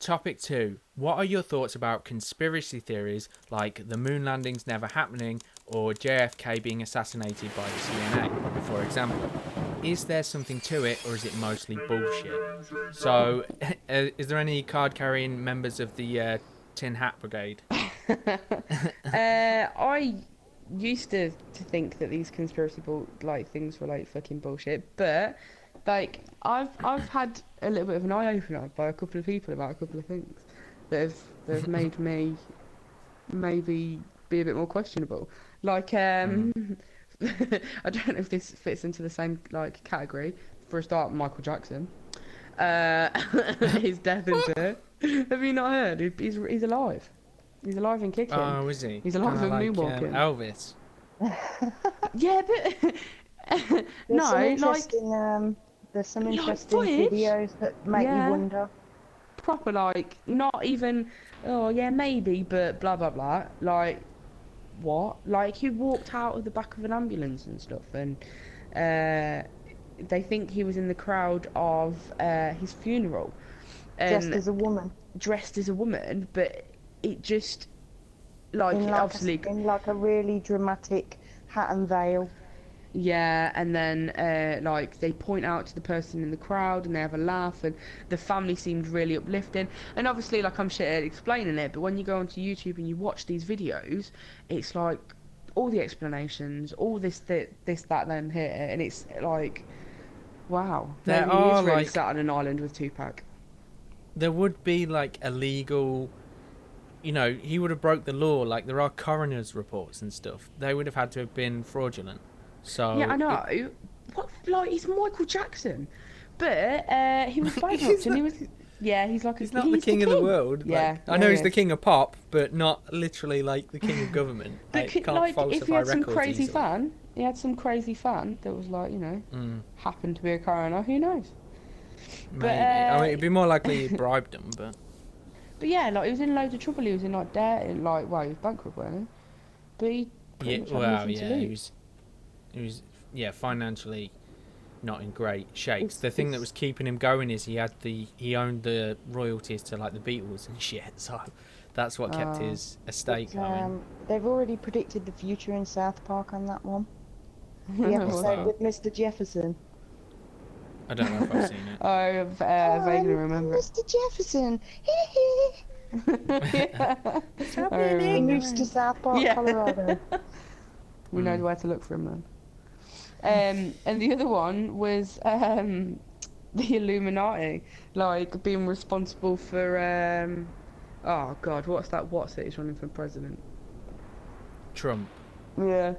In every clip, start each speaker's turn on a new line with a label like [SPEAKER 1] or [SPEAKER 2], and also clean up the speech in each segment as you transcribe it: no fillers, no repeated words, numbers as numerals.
[SPEAKER 1] Topic 2. What are your thoughts about conspiracy theories like the moon landings never happening or JFK being assassinated by the CIA, for example? Is there something to it or is it mostly bullshit? So, is there any card-carrying members of the Tin Hat Brigade?
[SPEAKER 2] I used to think that these conspiracy things were like fucking bullshit, but like I've had a little bit of an eye opener by a couple of people about a couple of things that have made me maybe be a bit more questionable. Like
[SPEAKER 1] Mm.
[SPEAKER 2] I don't know if this fits into the same like category. For a start, Michael Jackson. His death into. Have you not heard? He's alive. He's alive and kicking.
[SPEAKER 1] Oh, is he?
[SPEAKER 2] He's
[SPEAKER 1] Kind
[SPEAKER 2] alive
[SPEAKER 1] of
[SPEAKER 2] and
[SPEAKER 1] like
[SPEAKER 2] moonwalking.
[SPEAKER 1] Elvis.
[SPEAKER 2] Yeah, but
[SPEAKER 3] There's some
[SPEAKER 2] no, like
[SPEAKER 3] interesting
[SPEAKER 2] footage.
[SPEAKER 3] videos that make you
[SPEAKER 2] Yeah,
[SPEAKER 3] wonder.
[SPEAKER 2] proper like not even. Oh yeah, maybe, but blah blah blah. Like what? Like he walked out of the back of an ambulance and stuff, and uh, they think he was in the crowd of his funeral,
[SPEAKER 3] Dressed
[SPEAKER 2] and
[SPEAKER 3] as a woman
[SPEAKER 2] dressed as a woman, but it just like obviously.
[SPEAKER 3] in like a really dramatic hat and veil.
[SPEAKER 2] Yeah, and then like they point out to the person in the crowd and they have a laugh and the family seemed really uplifting. And obviously like I'm shit at explaining it, but when you go onto YouTube and you watch these videos, it's like all the explanations, all this that then here, and it's like wow,
[SPEAKER 1] There
[SPEAKER 2] maybe he is
[SPEAKER 1] are
[SPEAKER 2] really
[SPEAKER 1] like
[SPEAKER 2] sat on an island with Tupac.
[SPEAKER 1] there would be like illegal, he would have broke the law. Like there are coroner's reports and stuff. They would have had to have been fraudulent.
[SPEAKER 2] Yeah, I
[SPEAKER 1] So
[SPEAKER 2] know. What like he's Michael Jackson, but he was
[SPEAKER 1] he's
[SPEAKER 2] bankrupt and
[SPEAKER 1] not,
[SPEAKER 2] he was. Yeah, he's like
[SPEAKER 1] he's not the
[SPEAKER 2] he's the
[SPEAKER 1] king of the world.
[SPEAKER 2] Yeah,
[SPEAKER 1] Like I
[SPEAKER 2] yeah,
[SPEAKER 1] know
[SPEAKER 2] he
[SPEAKER 1] he's the
[SPEAKER 2] is.
[SPEAKER 1] king of pop, but not literally like the king of government.
[SPEAKER 2] But
[SPEAKER 1] Like can't
[SPEAKER 2] like, if he
[SPEAKER 1] falsify
[SPEAKER 2] had some
[SPEAKER 1] records
[SPEAKER 2] crazy
[SPEAKER 1] easily.
[SPEAKER 2] fan, he had some crazy fan that was like,
[SPEAKER 1] Mm,
[SPEAKER 2] happened to be a coroner. Who knows? But
[SPEAKER 1] maybe. I mean, it'd be more likely he bribed them, but
[SPEAKER 2] but yeah, like he was in loads of trouble. He was in like debt, and like well, he was bankrupt, wasn't he? But he pretty
[SPEAKER 1] yeah.
[SPEAKER 2] much had
[SPEAKER 1] Well,
[SPEAKER 2] nothing to
[SPEAKER 1] yeah,
[SPEAKER 2] lose.
[SPEAKER 1] he was, yeah, financially not in great shapes.
[SPEAKER 3] It's
[SPEAKER 1] The thing that
[SPEAKER 3] it's
[SPEAKER 1] was keeping him going is he owned the royalties to like the Beatles and shit. So that's what kept
[SPEAKER 2] Uh,
[SPEAKER 1] his estate
[SPEAKER 3] But
[SPEAKER 1] going.
[SPEAKER 3] they've already predicted the future in South Park on that one. The
[SPEAKER 1] What's
[SPEAKER 2] was it?
[SPEAKER 3] episode
[SPEAKER 1] that?
[SPEAKER 3] with Mr. Jefferson.
[SPEAKER 1] I don't know if I've seen
[SPEAKER 2] I've vaguely
[SPEAKER 3] I'm
[SPEAKER 2] remember it.
[SPEAKER 3] Mr. Jefferson.
[SPEAKER 2] Yeah.
[SPEAKER 1] Stop
[SPEAKER 2] I
[SPEAKER 1] being
[SPEAKER 3] He
[SPEAKER 2] remember.
[SPEAKER 3] moves to
[SPEAKER 1] ignorant.
[SPEAKER 3] South Park,
[SPEAKER 2] Yeah.
[SPEAKER 3] Colorado.
[SPEAKER 2] We know
[SPEAKER 1] Mm.
[SPEAKER 2] where to look for him then. And the other one was the Illuminati, like being responsible for oh God, what's it? He's running for president.
[SPEAKER 1] Trump.
[SPEAKER 2] Yeah.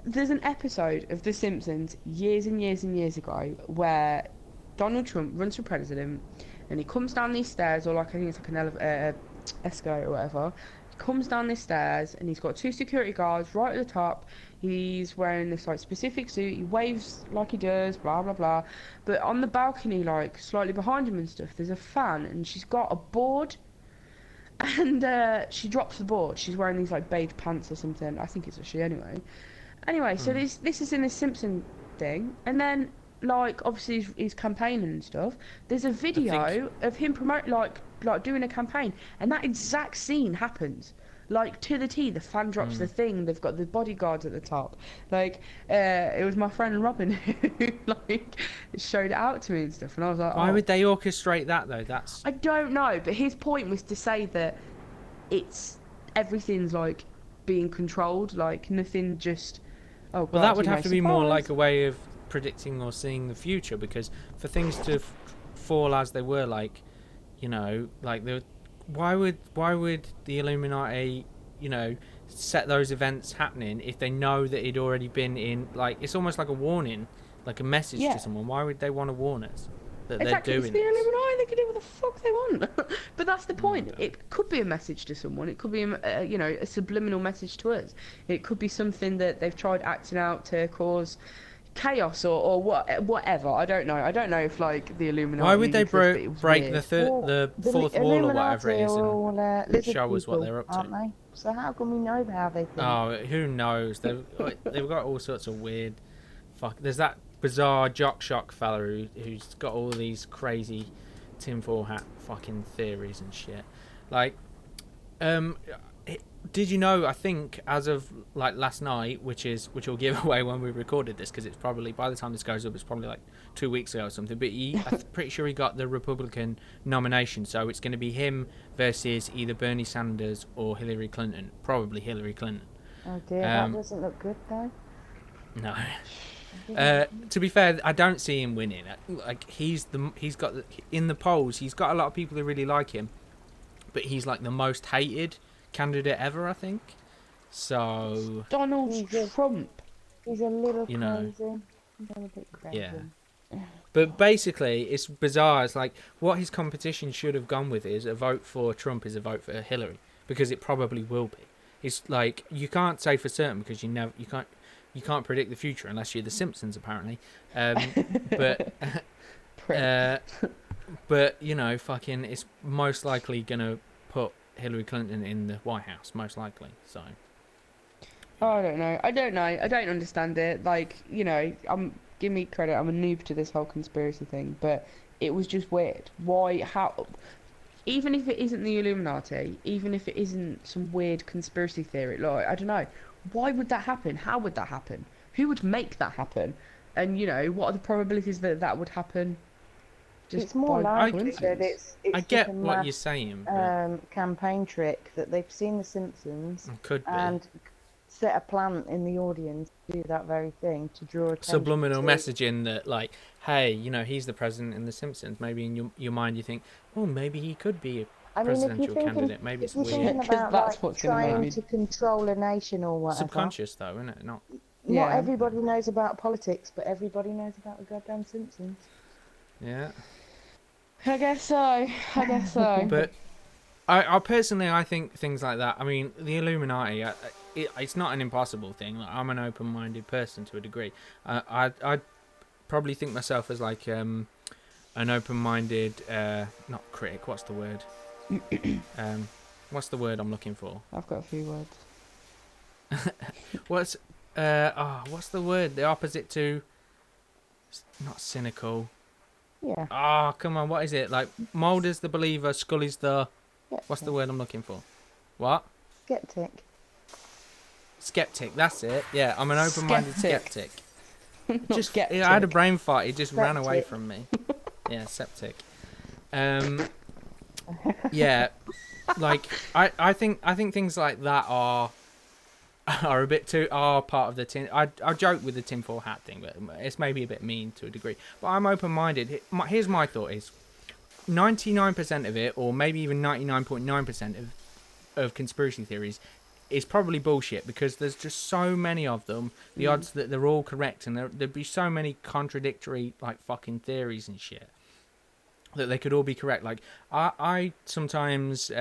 [SPEAKER 2] There's an episode of The Simpsons years and years and years ago where Donald Trump runs for president and he comes down these stairs, or like I think it's like an escalator or whatever. He comes down these stairs and he's got two security guards right at the top. He's wearing this like specific suit. He waves like he does, blah blah blah. But on the balcony, like slightly behind him and stuff, there's a fan and she's got a board. And she drops the board. She's wearing these like beige pants or something. I think it's a she anyway. Anyway, so
[SPEAKER 1] Mm.
[SPEAKER 2] this is in the Simpson thing, and then like obviously he's campaigning and stuff. There's a
[SPEAKER 1] I think
[SPEAKER 2] video of him promote like doing a campaign, and that exact scene happens. Like to the T, the fan drops the
[SPEAKER 1] mm.
[SPEAKER 2] thing. They've got the bodyguards at the top. Like it was my friend Robin who like showed it out to me and stuff, and I was like,
[SPEAKER 1] Why
[SPEAKER 2] oh,
[SPEAKER 1] would they orchestrate that though? That's
[SPEAKER 2] I don't know. But his point was to say that it's everything's like being controlled, like nothing just. Oh
[SPEAKER 1] well,
[SPEAKER 2] God,
[SPEAKER 1] that would have to be more like
[SPEAKER 2] surprise.
[SPEAKER 1] a way of predicting or seeing the future, because for things to fall as they were, like like the why would the Illuminati set those events happening if they know that it'd already been in, like it's almost like a warning, like a message
[SPEAKER 2] Yeah.
[SPEAKER 1] to someone. Why would they want to warn us that
[SPEAKER 2] Exactly,
[SPEAKER 1] they're
[SPEAKER 2] it's
[SPEAKER 1] doing
[SPEAKER 2] the
[SPEAKER 1] this?
[SPEAKER 2] Illuminati. They can do what the fuck they want. But that's the point.
[SPEAKER 1] Okay.
[SPEAKER 2] It could be a message to someone. It could be, a subliminal message to us. It could be something that they've tried acting out to cause chaos or whatever. I don't know. I don't know if like the Illuminati.
[SPEAKER 1] Why would they
[SPEAKER 2] exists, but it was
[SPEAKER 1] break
[SPEAKER 2] weird.
[SPEAKER 1] the fourth wall or whatever it is,
[SPEAKER 3] Illuminati are
[SPEAKER 1] and
[SPEAKER 3] all lizard
[SPEAKER 1] show us what
[SPEAKER 3] people,
[SPEAKER 1] they're up to?
[SPEAKER 3] aren't they? So how can we know how they think?
[SPEAKER 1] Oh, who knows? They've got all sorts of weird. Fuck. There's that bizarre jock shock fella who's got all these crazy tinfoil hat fucking theories and shit. Like, did you know? I think as of like last night, which will give away when we recorded this, because it's probably by the time this goes up, it's probably like 2 weeks ago or something. But I'm pretty sure he got the Republican nomination, so it's going to be him versus either Bernie Sanders or Hillary Clinton. Probably Hillary Clinton.
[SPEAKER 3] Oh dear, that doesn't look good though.
[SPEAKER 1] No. To be fair, I don't see him winning. Like in the polls, he's got a lot of people who really like him, but he's like the most hated candidate ever, I think. So
[SPEAKER 2] Donald Trump.
[SPEAKER 3] He's a little
[SPEAKER 1] you know,
[SPEAKER 3] crazy. He's a little bit crazy.
[SPEAKER 1] yeah. But basically, it's bizarre. It's like what his competition should have gone with is a vote for Trump is a vote for Hillary, because it probably will be. It's like you can't say for certain because you can't predict the future unless you're the Simpsons, apparently. But you know, fucking, it's most likely gonna put Hillary Clinton in the White House, most likely. So.
[SPEAKER 2] Oh, I don't know. I don't understand it. Like, you know, give me credit. I'm a noob to this whole conspiracy thing, but it was just weird. Why? How? Even if it isn't the Illuminati, even if it isn't some weird conspiracy theory, like, I don't know. Why would that happen? How would that happen? Who would make that happen? And, you know, what are the probabilities that that would happen? Just
[SPEAKER 3] It's more
[SPEAKER 2] by
[SPEAKER 3] likely that
[SPEAKER 2] coincidence?
[SPEAKER 3] it's
[SPEAKER 1] I
[SPEAKER 3] just
[SPEAKER 1] get
[SPEAKER 3] a
[SPEAKER 1] what
[SPEAKER 3] mass,
[SPEAKER 1] you're saying. But
[SPEAKER 3] campaign trick that they've seen The Simpsons
[SPEAKER 1] could be
[SPEAKER 3] and set a plan in the audience to do that very thing, to draw attention
[SPEAKER 1] subliminal
[SPEAKER 3] to.
[SPEAKER 1] messaging that, like, hey, you know, he's the president in The Simpsons. Maybe in your mind you think, oh, maybe he could be a presidential candidate. Maybe it's
[SPEAKER 3] if you're
[SPEAKER 1] weird.
[SPEAKER 3] thinking
[SPEAKER 2] Because
[SPEAKER 3] about
[SPEAKER 2] that's
[SPEAKER 3] like
[SPEAKER 2] what's gonna
[SPEAKER 3] trying
[SPEAKER 2] make
[SPEAKER 3] to control a nation or whatever.
[SPEAKER 1] Subconscious, though, isn't it? Not.
[SPEAKER 3] Not
[SPEAKER 2] Yeah.
[SPEAKER 3] everybody knows about politics, but everybody knows about the goddamn Simpsons.
[SPEAKER 1] Yeah.
[SPEAKER 2] I guess so.
[SPEAKER 1] But I personally, I think things like that. I mean, the Illuminati. It's not an impossible thing. Like, I'm an open-minded person to a degree. I probably think myself as like an open-minded, not critic. What's the word? What's the word I'm looking for?
[SPEAKER 2] I've got a few words.
[SPEAKER 1] What's the word? The opposite to not cynical.
[SPEAKER 3] Yeah.
[SPEAKER 1] Oh, come on, what is it? Like Mulder's the believer, Scully's the
[SPEAKER 3] Skeptic.
[SPEAKER 1] what's the word I'm looking for? What?
[SPEAKER 3] Skeptic.
[SPEAKER 1] Skeptic, that's it. Yeah, I'm an open-minded skeptic. Just
[SPEAKER 2] skeptic.
[SPEAKER 1] I had a brain fart, it just ran away
[SPEAKER 3] Septic.
[SPEAKER 1] from me. Yeah, septic. Yeah, like I think things like that are a bit too part of the tin. I joke with the tinfoil hat thing, but it's maybe a bit mean to a degree. But I'm open-minded. Here's my thought: is 99% of it, or maybe even 99.9% of conspiracy theories, is probably bullshit, because there's just so many of them. The odds that they're all correct, and there'd be so many contradictory like fucking theories and shit, that they could all be correct. Like I sometimes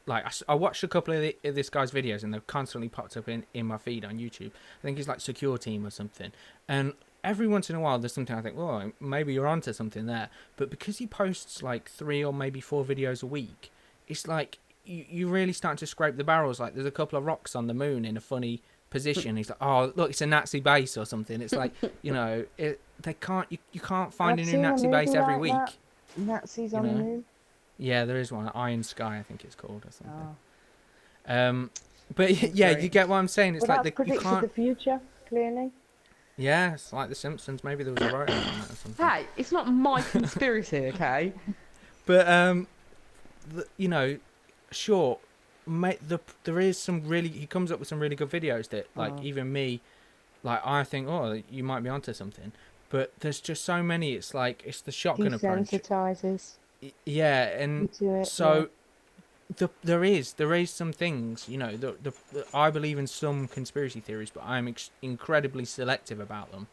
[SPEAKER 1] like I watched a couple of this guy's videos, and they've constantly popped up in my feed on YouTube. I think it's like Secure Team or something, and every once in a while there's something I think, oh, maybe you're onto something there. But because he posts like 3 or maybe 4 videos a week, it's like you really start to scrape the barrels. Like there's a couple of rocks on the moon in a funny position. He's like, oh look, it's a Nazi base or something. It's like, you know, you can't find a new Nazi base every week.
[SPEAKER 3] Nazis on the moon.
[SPEAKER 1] Yeah, there is one. Iron Sky, I think it's called, or something.
[SPEAKER 3] Oh.
[SPEAKER 1] But yeah, you get what I'm saying. It's
[SPEAKER 3] Well,
[SPEAKER 1] like
[SPEAKER 3] that's
[SPEAKER 1] you
[SPEAKER 3] predicted
[SPEAKER 1] can't.
[SPEAKER 3] the future, clearly.
[SPEAKER 1] Yeah, it's like The Simpsons. Maybe there was a writer on that or something.
[SPEAKER 2] Hey, it's not my conspiracy, okay?
[SPEAKER 1] But you know, sure, mate. There is some really. He comes up with some really good videos that, like, even me, like, I think, oh, you might be onto something. But there's just so many. It's like it's the shotgun approach.
[SPEAKER 3] Desensitizes.
[SPEAKER 1] Yeah, and so there is some things, you know. I believe in some conspiracy theories, but I'm incredibly selective about them.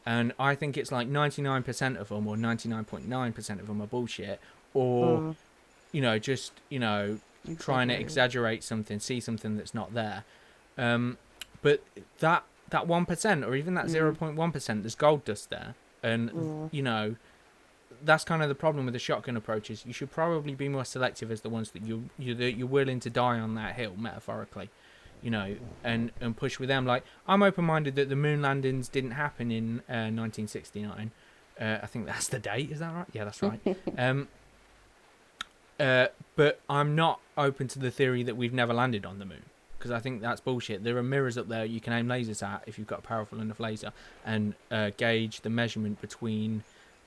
[SPEAKER 1] And I think it's like 99% of them, or 99.9% of them, are bullshit, or you know, just, you know, trying to exaggerate something, see something that's not there. But that 1%, or even that 0.1%, there's gold dust there, and you know, that's kind of the problem with the shotgun approaches. You should probably be more selective as the ones that you're willing to die on that hill, metaphorically, you know, and push with them. Like, I'm open-minded that the moon landings didn't happen in 1969. I think that's the date. Is that right? Yeah, that's right. But I'm not open to the theory that we've never landed on the moon, because I think that's bullshit. There are mirrors up there you can aim lasers at if you've got a powerful enough laser, and gauge the measurement between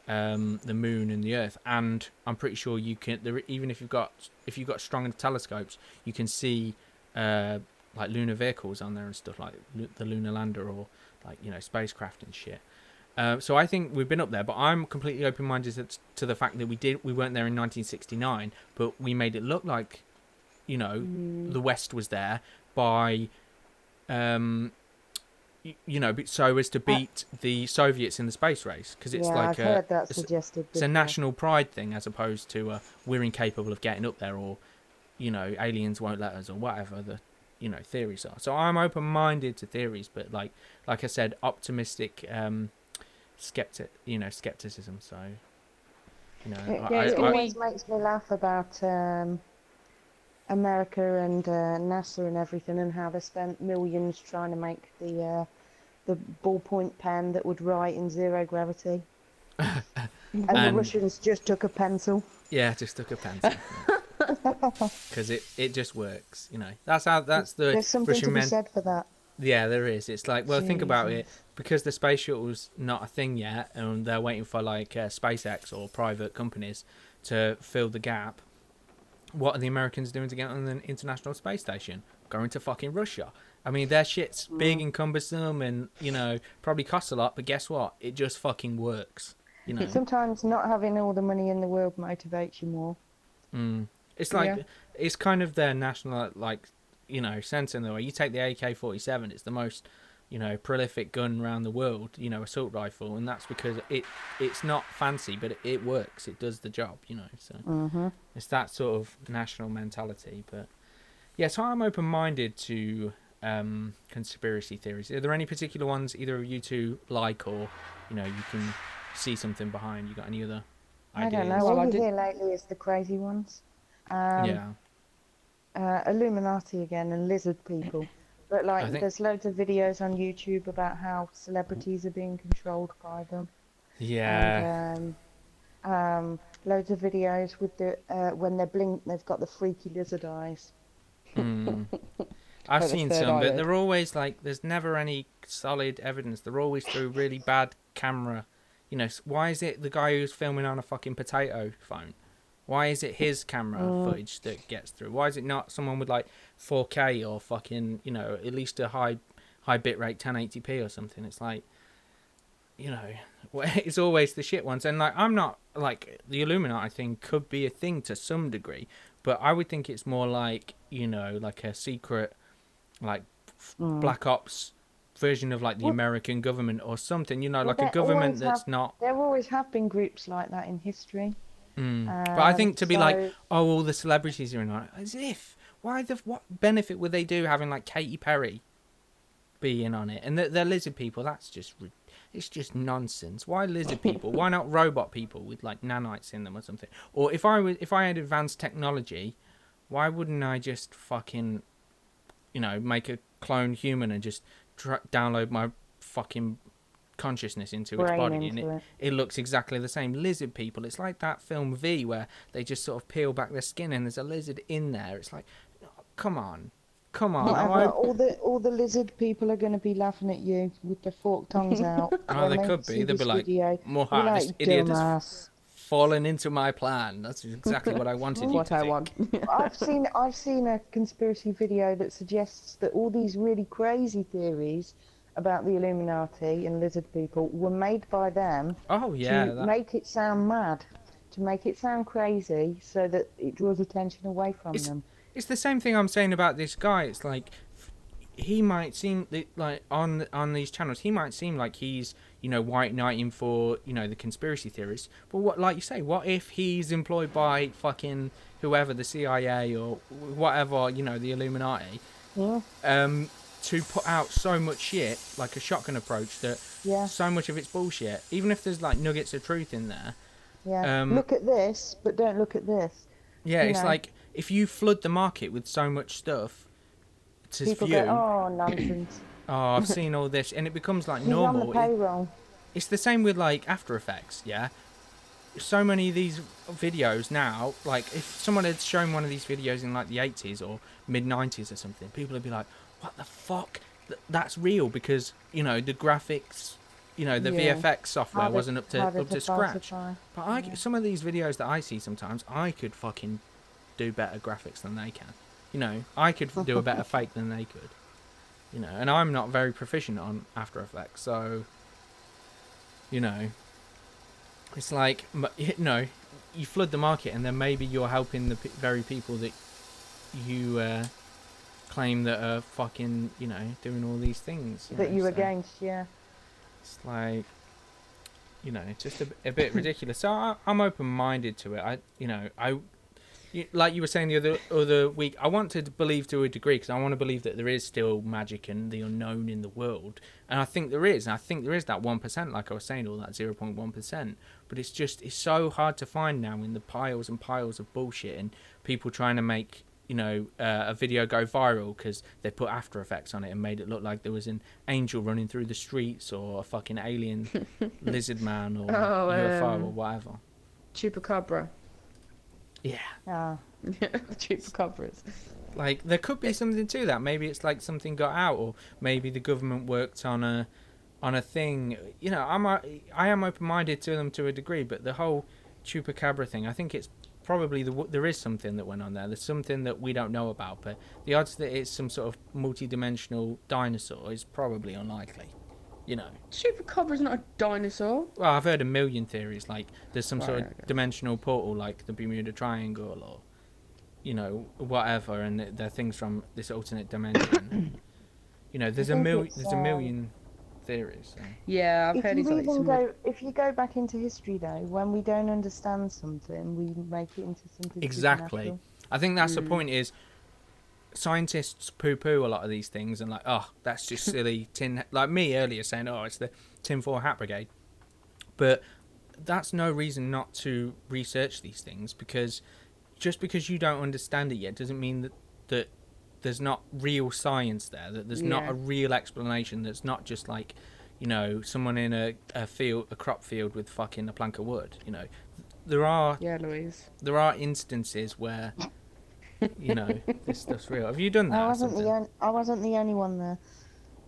[SPEAKER 1] the moon and the Earth. And I'm pretty sure you can. Even if you've got strong enough telescopes, you can see like lunar vehicles on there and stuff, like the lunar lander, or like, you know, spacecraft and shit. So I think we've been up there, but I'm completely open-minded to the fact that we weren't there in 1969, but we made it look like, you know, the West was there by, you know, so as to beat the Soviets in the space race, because it's like
[SPEAKER 3] I've heard that suggested.
[SPEAKER 1] It's a national pride thing, as opposed to we're incapable of getting up there, or, you know, aliens won't let us, or whatever the, you know, theories are. So I'm open-minded to theories, but like I said, optimistic. Skepticism. So, you know,
[SPEAKER 3] it always makes me laugh about America and NASA and everything, and how they spent millions trying to make the ballpoint pen that would write in zero gravity, and the Russians just took a pencil.
[SPEAKER 1] Yeah, just took a pencil. Because it just works. You know, that's the
[SPEAKER 3] There's something
[SPEAKER 1] Russian
[SPEAKER 3] to be said for that.
[SPEAKER 1] Yeah, there is. It's like, well, think about it. Because the space shuttle's not a thing yet, and they're waiting for like SpaceX or private companies to fill the gap. What are the Americans doing to get on the International Space Station? Going to fucking Russia. I mean, their shit's big and cumbersome, and, you know, probably costs a lot. But guess what? It just fucking works. You know.
[SPEAKER 3] Sometimes not having all the money in the world motivates you more.
[SPEAKER 1] It's like it's kind of their national, like, you know, sense in the way. You take the AK-47, it's the most, you know, prolific gun around the world, you know, assault rifle, and that's because it's not fancy, but it works. It does the job, you know. So it's that sort of national mentality. But yeah, so I'm open-minded to conspiracy theories. Are there any particular ones either of you two like, or, you know, you can see something behind? You got any other ideas?
[SPEAKER 3] I don't know. All we hear lately is the crazy ones. Illuminati again, and lizard people. But like, there's loads of videos on YouTube about how celebrities are being controlled by them.
[SPEAKER 1] Yeah.
[SPEAKER 3] And loads of videos with the when they blink, they've got the freaky lizard eyes.
[SPEAKER 1] I've seen some, but they're always like, there's never any solid evidence. They're always through really bad camera. You know, why is it the guy who's filming on a fucking potato phone? Why is it his camera footage that gets through? Why is it not someone with like 4K or fucking, you know, at least a high bitrate 1080p or something? It's like, you know, it's always the shit ones. And like, I'm not like, the Illuminati thing could be a thing to some degree, but I would think it's more like, you know, like a secret, like Black Ops version of like the American government or something, you know, like a government that's not.
[SPEAKER 3] There always have been groups like that in history.
[SPEAKER 1] But I think to be like, oh, all the celebrities are in on it, as if, what benefit would they do having like Katy Perry be in on it? And they're lizard people. It's just nonsense. Why lizard people? Why not robot people with like nanites in them or something? Or if I had advanced technology, why wouldn't I just fucking, you know, make a clone human and just download my fucking consciousness into its body, and it looks exactly the same. Lizard people, it's like that film V, where they just sort of peel back their skin and there's a lizard in there. It's like, come on.
[SPEAKER 3] All the lizard people are going to be laughing at you with their forked tongues out.
[SPEAKER 1] Oh, they could be. They'll be like, Moha, this idiot has fallen into my plan. That's exactly what I wanted you to think.
[SPEAKER 3] I've seen a conspiracy video that suggests that all these really crazy theories about the Illuminati and lizard people were made by them to make it sound mad, to make it sound crazy, so that it draws attention away from them.
[SPEAKER 1] It's the same thing I'm saying about this guy. It's like, he might seem like on these channels, he might seem like he's, you know, white knighting for, you know, the conspiracy theorists. But what, like you say, what if he's employed by fucking whoever, the CIA or whatever, you know, the Illuminati? To put out so much shit, like a shotgun approach, that so much of it's bullshit, even if there's like nuggets of truth in there.
[SPEAKER 3] Look at this, but don't look at this.
[SPEAKER 1] It's like, if you flood the market with so much stuff to
[SPEAKER 3] people
[SPEAKER 1] view,
[SPEAKER 3] go, oh, nonsense.
[SPEAKER 1] Oh, I've seen all this, and it becomes like
[SPEAKER 3] He's
[SPEAKER 1] normal.
[SPEAKER 3] on the payroll.
[SPEAKER 1] It's the same with like After Effects, yeah. so many of these videos now, like if someone had shown one of these videos in like the 80s or mid 90s or something, people would be like, what the fuck, that's real, because the graphics, the VFX software wasn't up to scratch. But some of these videos that I see sometimes, I could fucking do better graphics than they can. I could do a better fake than they could. And I'm not very proficient on After Effects, so it's like, you flood the market, and then maybe you're helping the very people that you claim that are fucking, doing all these things.
[SPEAKER 3] That you're against, yeah.
[SPEAKER 1] It's like, just a bit ridiculous. So I'm open-minded to it. Like you were saying the other week, I want to believe to a degree, because I want to believe that there is still magic and the unknown in the world, and I think there is. And I think there is that 1%, like I was saying, or that 0.1%. But it's so hard to find now in the piles and piles of bullshit and people trying to make a video go viral because they put After Effects on it and made it look like there was an angel running through the streets, or a fucking alien lizard man, or UFO, or whatever.
[SPEAKER 2] Chupacabra.
[SPEAKER 1] Yeah.
[SPEAKER 2] Chupacabras.
[SPEAKER 1] Like, there could be something to that. Maybe it's like something got out, or maybe the government worked on a thing. I am open-minded to them to a degree, but the whole Chupacabra thing, I think it's probably there is something that went on there. There's something that we don't know about, but the odds that it's some sort of multi-dimensional dinosaur is probably unlikely.
[SPEAKER 2] Chupacabra's not a dinosaur.
[SPEAKER 1] Well, I've heard a million theories, like there's some sort of dimensional portal, like the Bermuda Triangle, or whatever, and they're things from this alternate dimension. There's a million theories. So.
[SPEAKER 2] Yeah, I've heard
[SPEAKER 3] if you go back into history, though, when we don't understand something, we make it into something
[SPEAKER 1] exactly. I think that's the point. Is scientists poo-poo a lot of these things and like, oh, that's just silly like me earlier saying, oh, it's the tinfoil hat brigade. But that's no reason not to research these things, because just because you don't understand it yet doesn't mean that there's not real science there, that there's not a real explanation, that's not just like, someone in a crop field with fucking a plank of wood. There are there are instances where this stuff's real. Have you done that?
[SPEAKER 3] I wasn't the only one there.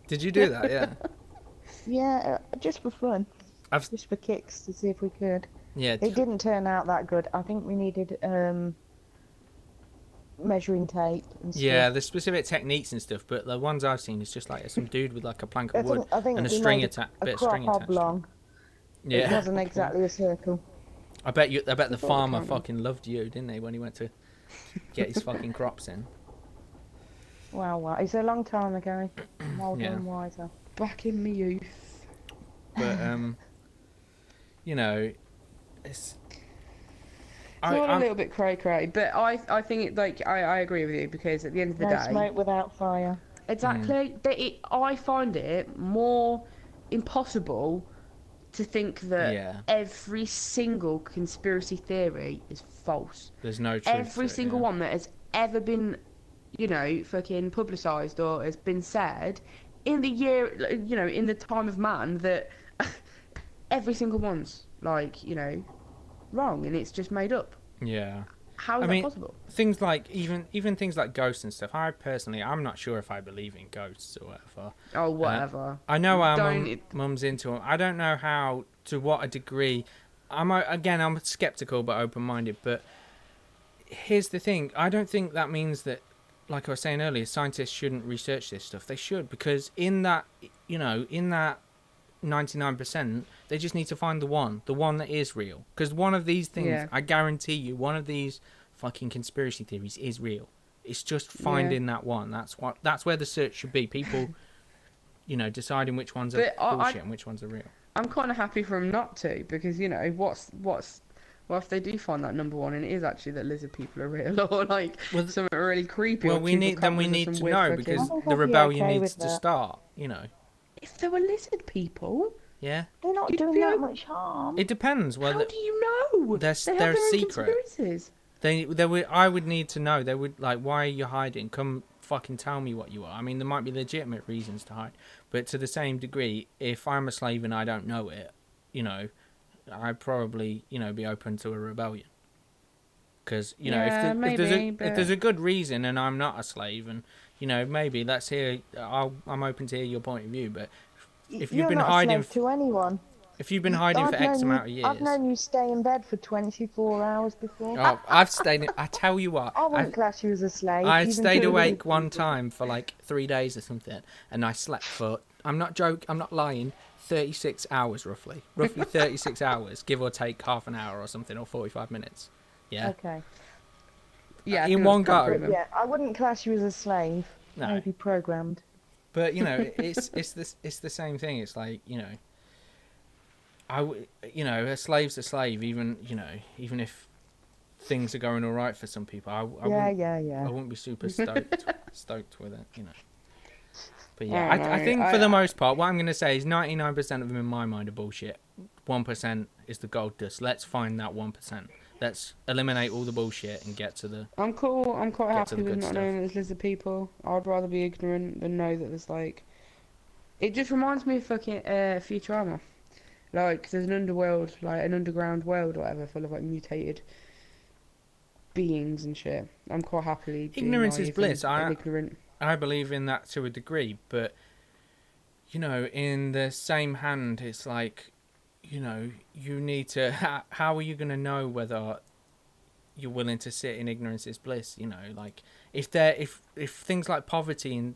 [SPEAKER 1] Did you do that? Yeah.
[SPEAKER 3] Yeah, just for fun. Just for kicks, to see if we could.
[SPEAKER 1] Yeah.
[SPEAKER 3] It didn't turn out that good. I think we needed measuring tape and stuff.
[SPEAKER 1] Yeah, there's specific techniques and stuff, but the ones I've seen is just like some dude with like a plank of wood and a string attached.
[SPEAKER 3] A crop oblong.
[SPEAKER 1] Yeah.
[SPEAKER 3] It wasn't exactly a circle.
[SPEAKER 1] I bet the farmer fucking loved you, didn't he, when he went to get his fucking crops in.
[SPEAKER 3] Wow. It's a long time ago. I'm older and wiser.
[SPEAKER 2] Back in my youth.
[SPEAKER 1] But, it's
[SPEAKER 2] all a little bit cray-cray, but I think I agree with you, because at the end of the day...
[SPEAKER 3] No smoke without fire.
[SPEAKER 2] Exactly. I find it more impossible to think that every single conspiracy theory is false.
[SPEAKER 1] There's no truth.
[SPEAKER 2] Every single one that has ever been, fucking publicised or has been said in the year, in the time of man, that every single one's wrong, and it's just made up.
[SPEAKER 1] Yeah.
[SPEAKER 2] How is that possible?
[SPEAKER 1] Things like even things like ghosts and stuff. I'm not sure if I believe in ghosts or whatever.
[SPEAKER 2] Oh, whatever.
[SPEAKER 1] I know our mum's into them. I don't know to what a degree. I'm skeptical but open-minded. But here's the thing: I don't think that means that, like I was saying earlier, scientists shouldn't research this stuff. They should, because in that 99%, they just need to find the one that is real. Because one of these things, I guarantee you, one of these fucking conspiracy theories is real. It's just finding that one. That's where the search should be. People, deciding which ones are bullshit and which ones are real.
[SPEAKER 2] I'm kind of happy for them not to, because what if they do find that number one and it is actually that lizard people are real, or something really creepy?
[SPEAKER 1] Well, we need to know, because the rebellion needs to start.
[SPEAKER 2] If there were lizard people,
[SPEAKER 3] they're not doing that much harm.
[SPEAKER 1] It depends. Well,
[SPEAKER 2] how do you know?
[SPEAKER 1] They're secret. I would need to know. They would why are you hiding? Come fucking tell me what you are. I mean, there might be legitimate reasons to hide, but to the same degree, if I'm a slave and I don't know it, I'd probably, be open to a rebellion. Because, if there's a good reason and I'm not a slave and, maybe let's hear, I'm open to hear your point of view, but if you've been hiding
[SPEAKER 3] to anyone.
[SPEAKER 1] If you've been hiding for X amount of years...
[SPEAKER 3] I've known you stay in bed for 24 hours before.
[SPEAKER 1] Oh, I've stayed... I tell you what...
[SPEAKER 3] I wouldn't class you as a slave.
[SPEAKER 1] I stayed awake one time for like 3 days or something, and I slept for... I'm not lying, 36 hours roughly. Roughly 36 hours, give or take half an hour or something, or 45 minutes. Yeah.
[SPEAKER 3] Okay.
[SPEAKER 2] Yeah.
[SPEAKER 1] In one go.
[SPEAKER 3] Yeah, I wouldn't class you as a slave.
[SPEAKER 1] No.
[SPEAKER 3] Maybe programmed.
[SPEAKER 1] But, it's the same thing. It's like, a slave's a slave, even if things are going all right for some people. I wouldn't be super stoked with it, But yeah, I think for the most part, what I'm going to say is 99% of them in my mind are bullshit. 1% is the gold dust. Let's find that 1%. Let's eliminate all the bullshit and get to the...
[SPEAKER 2] I'm cool. I'm quite happy with not knowing there's lizard people. I'd rather be ignorant than know that there's like... It just reminds me of fucking Futurama. Like, there's an underworld, like an underground world or whatever, full of like mutated beings and shit. I'm quite happily
[SPEAKER 1] ignorance is bliss.
[SPEAKER 2] Ignorant.
[SPEAKER 1] I believe in that to a degree, but in the same hand, it's like, you need to. How are you going to know whether you're willing to sit in ignorance is bliss? Like if things like poverty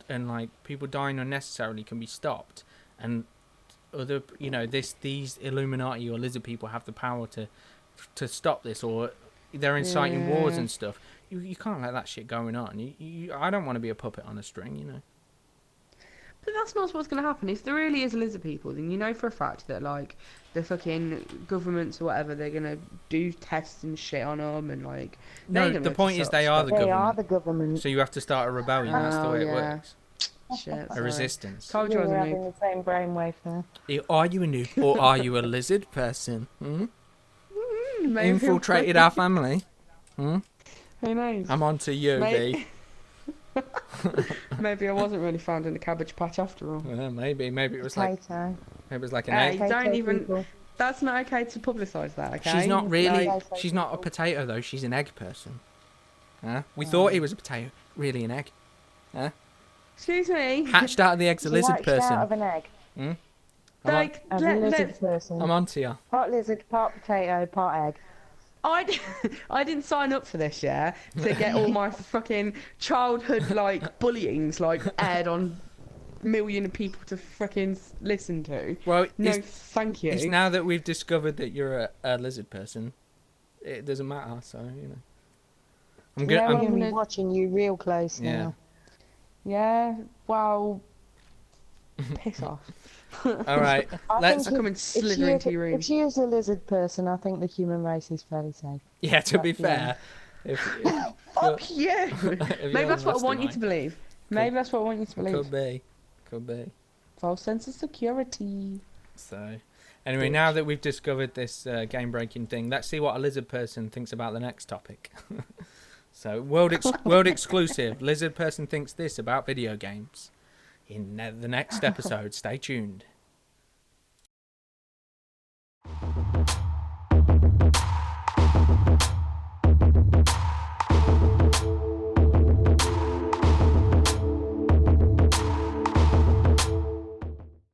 [SPEAKER 1] and like people dying unnecessarily can be stopped, and other these Illuminati or lizard people have the power to stop this, or they're inciting wars and stuff. You can't let that shit going on. I don't want to be a puppet on a string,
[SPEAKER 2] But that's not what's going to happen. If there really is lizard people, then you know for a fact that like the fucking governments or whatever, they're going to do tests and shit on them and like.
[SPEAKER 1] No, the point is they are the government.
[SPEAKER 3] They are the government.
[SPEAKER 1] So you have to start a rebellion. That's the way it works.
[SPEAKER 2] Shit,
[SPEAKER 1] a resistance.
[SPEAKER 2] Told you I was a noob.
[SPEAKER 3] Having the same brainwave there.
[SPEAKER 1] Are you a noob or are you a lizard person?
[SPEAKER 2] Maybe
[SPEAKER 1] infiltrated our family?
[SPEAKER 2] Who knows?
[SPEAKER 1] I'm on to you, B.
[SPEAKER 2] Maybe I wasn't really found in a cabbage patch after all.
[SPEAKER 1] Well, maybe it was like an
[SPEAKER 2] egg. Don't even.
[SPEAKER 3] People.
[SPEAKER 2] That's not okay to publicise that. Okay.
[SPEAKER 1] She's not really. She's not a potato though. She's an egg person. Huh? We thought he was a potato. Really an egg. Huh?
[SPEAKER 2] Excuse me.
[SPEAKER 1] Hatched out of the eggs, a lizard person.
[SPEAKER 3] Out of an egg.
[SPEAKER 2] Like,
[SPEAKER 3] a lizard person.
[SPEAKER 1] I'm on to you.
[SPEAKER 3] Part lizard, part potato, part egg.
[SPEAKER 2] I didn't sign up for this, to get all my fucking childhood like bullyings like aired on million of people to fucking listen to.
[SPEAKER 1] Well,
[SPEAKER 2] no, thank you.
[SPEAKER 1] It's now that we've discovered that you're a lizard person, it doesn't matter. So I'm
[SPEAKER 3] gonna be watching you real close now.
[SPEAKER 2] Yeah. Well, piss off.
[SPEAKER 1] All right, let's
[SPEAKER 2] come and slither into your room.
[SPEAKER 3] If she is a lizard person, I think the human race is fairly safe.
[SPEAKER 1] Yeah, to be fair.
[SPEAKER 2] Fuck you! Maybe that's what I want you to believe. Maybe that's what I want you to believe.
[SPEAKER 1] Could be.
[SPEAKER 2] False sense of security.
[SPEAKER 1] So, anyway, now that we've discovered this game-breaking thing, let's see what a lizard person thinks about the next topic. So, world exclusive. Lizard person thinks this about video games. In the next episode, stay tuned.